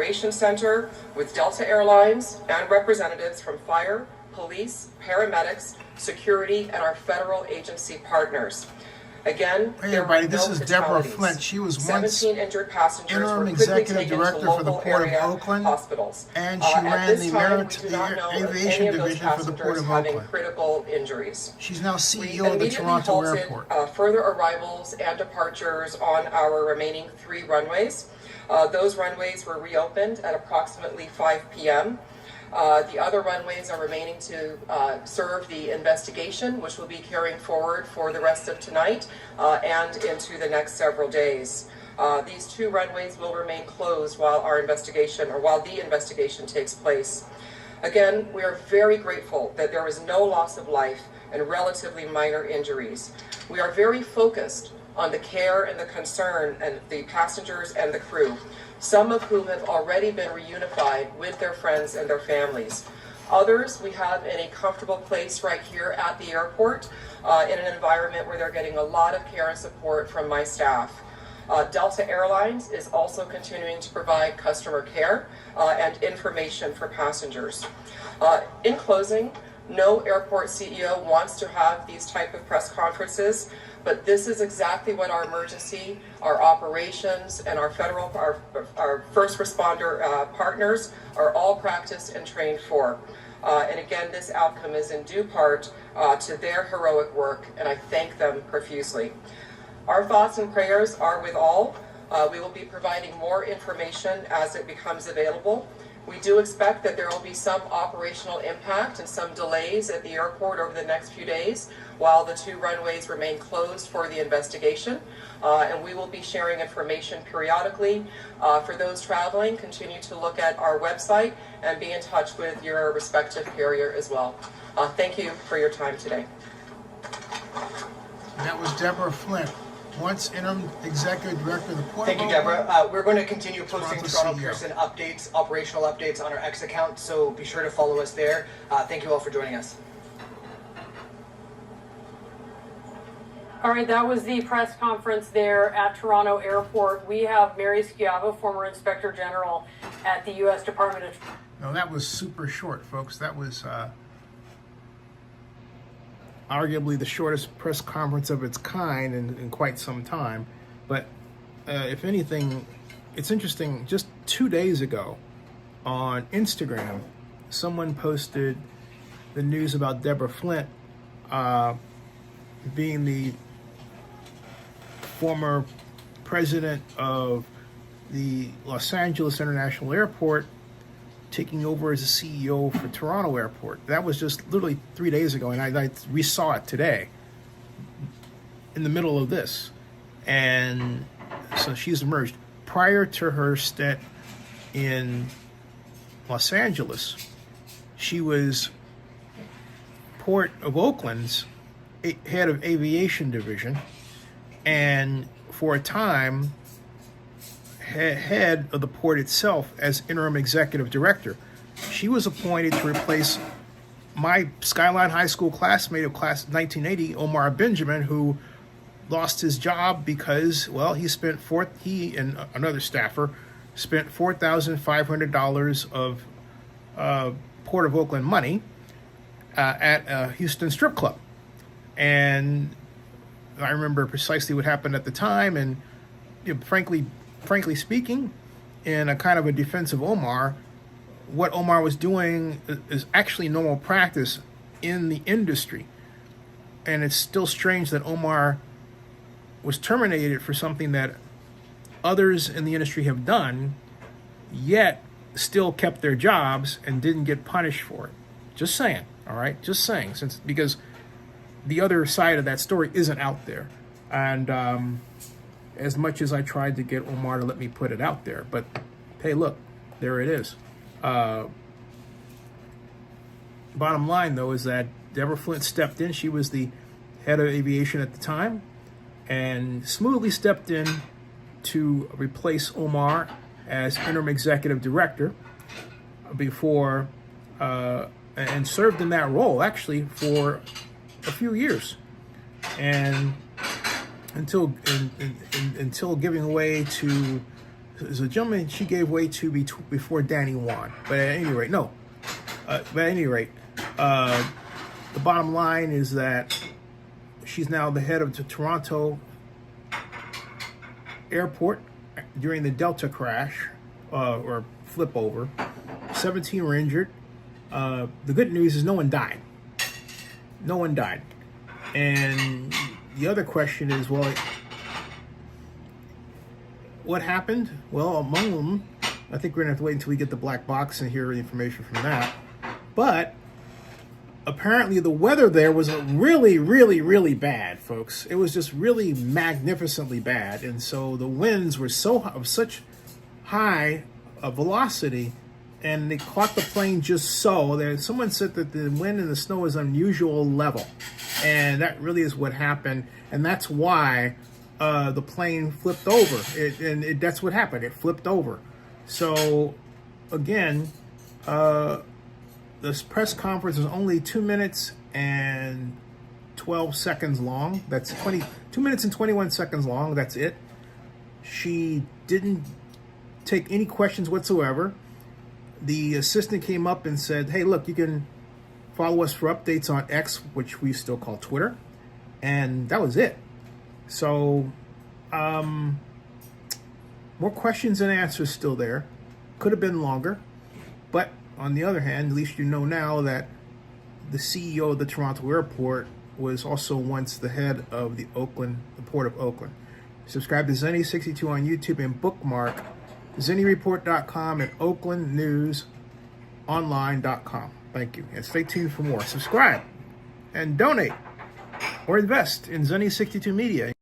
Operations Center with Delta Airlines and representatives from fire, police, paramedics, security, and our federal agency partners. Again, hey everybody, this is Deborah Flint. She was once injured passengers interim executive director for the Port of Oakland, hospitals. And she ran the Aviation division for the Port of Oakland. Critical injuries. She's now CEO of the Toronto Airport. Further arrivals and departures on our remaining 3 runways. Those runways were reopened at approximately 5 p.m. The other runways are remaining to serve the investigation, which will be carrying forward for the rest of tonight and into the next several days. These 2 runways will remain closed while the investigation takes place. Again, we are very grateful that there was no loss of life and relatively minor injuries. We are very focused on the care and the concern and the passengers and the crew, some of whom have already been reunified with their friends and their families. Others we have in a comfortable place right here at the airport in an environment where they're getting a lot of care and support from my staff. Delta Airlines is also continuing to provide customer care and information for passengers. In closing, no airport CEO wants to have these type of press conferences, but this is exactly what our emergency, our operations, and our first responder partners are all practiced and trained for. And again, this outcome is in due part to their heroic work, and I thank them profusely. Our thoughts and prayers are with all. We will be providing more information as it becomes available. We do expect that there will be some operational impact and some delays at the airport over the next few days while the 2 runways remain closed for the investigation. And we will be sharing information periodically. For those traveling, continue to look at our website and be in touch with your respective carrier as well. Thank you for your time today. And that was Deborah Flint, once interim executive director of the Port of Oakland. Thank you, Deborah. We're going to continue posting Toronto CEO. Pearson updates, operational updates on our X account, so be sure to follow us there. Thank you all for joining us. All right, that was the press conference there at Toronto Airport. We have Mary Schiavo, former Inspector General at the U.S. Department of... No, that was super short, folks. That was arguably the shortest press conference of its kind in quite some time. But if anything, it's interesting. Just 2 days ago on Instagram, someone posted the news about Deborah Flint being the former president of the Los Angeles International Airport, taking over as a CEO for Toronto Airport. That was just literally 3 days ago, and I resaw it today in the middle of this. And so she's emerged. Prior to her stint in Los Angeles, she was Port of Oakland's head of Aviation division, and for a time head of the port itself as interim executive director. She was appointed to replace my Skyline High School classmate of class 1980, Omar Benjamin, who lost his job because, well, he and another staffer spent $4,500 of Port of Oakland money at a Houston strip club. And I remember precisely what happened at the time, and frankly speaking, in a kind of a defense of Omar, what Omar was doing is actually normal practice in the industry. And it's still strange that Omar was terminated for something that others in the industry have done, yet still kept their jobs and didn't get punished for it. Just saying, all right? Just saying, because the other side of that story isn't out there. And as much as I tried to get Omar to let me put it out there, but hey, look, there it is. Bottom line, though, is that Deborah Flint stepped in. She was the head of aviation at the time, and smoothly stepped in to replace Omar as interim executive director before, and served in that role actually for a few years, and until giving way to there's a gentleman she gave way to before Danny won. But at any rate, no. The bottom line is that she's now the head of the Toronto airport during the Delta crash or flip over. 17 were injured. The good news is no one died. No one died. And the other question is, well, what happened? Well, among them, I think we're going to have to wait until we get the black box and hear the information from that. But apparently the weather there was really, really, really bad, folks. It was just really magnificently bad. And so the winds were of such high velocity, and they caught the plane just so. Someone said that the wind and the snow was unusual level. And that really is what happened. And that's why the plane flipped over. That's what happened. It flipped over. So, again, this press conference was only 2 minutes and 12 seconds long. That's 2 minutes and 21 seconds long. That's it. She didn't take any questions whatsoever. The assistant came up and said, hey, look, you can follow us for updates on X, which we still call Twitter. And that was it. So, more questions and answers still there. Could have been longer. But on the other hand, at least you know now that the CEO of the Toronto airport was also once the head of the Port of Oakland. Subscribe to Zenny62 on YouTube and bookmark ZennyReport.com and OaklandNewsOnline.com. Thank you. And stay tuned for more. Subscribe and donate or invest in Zenny62 Media.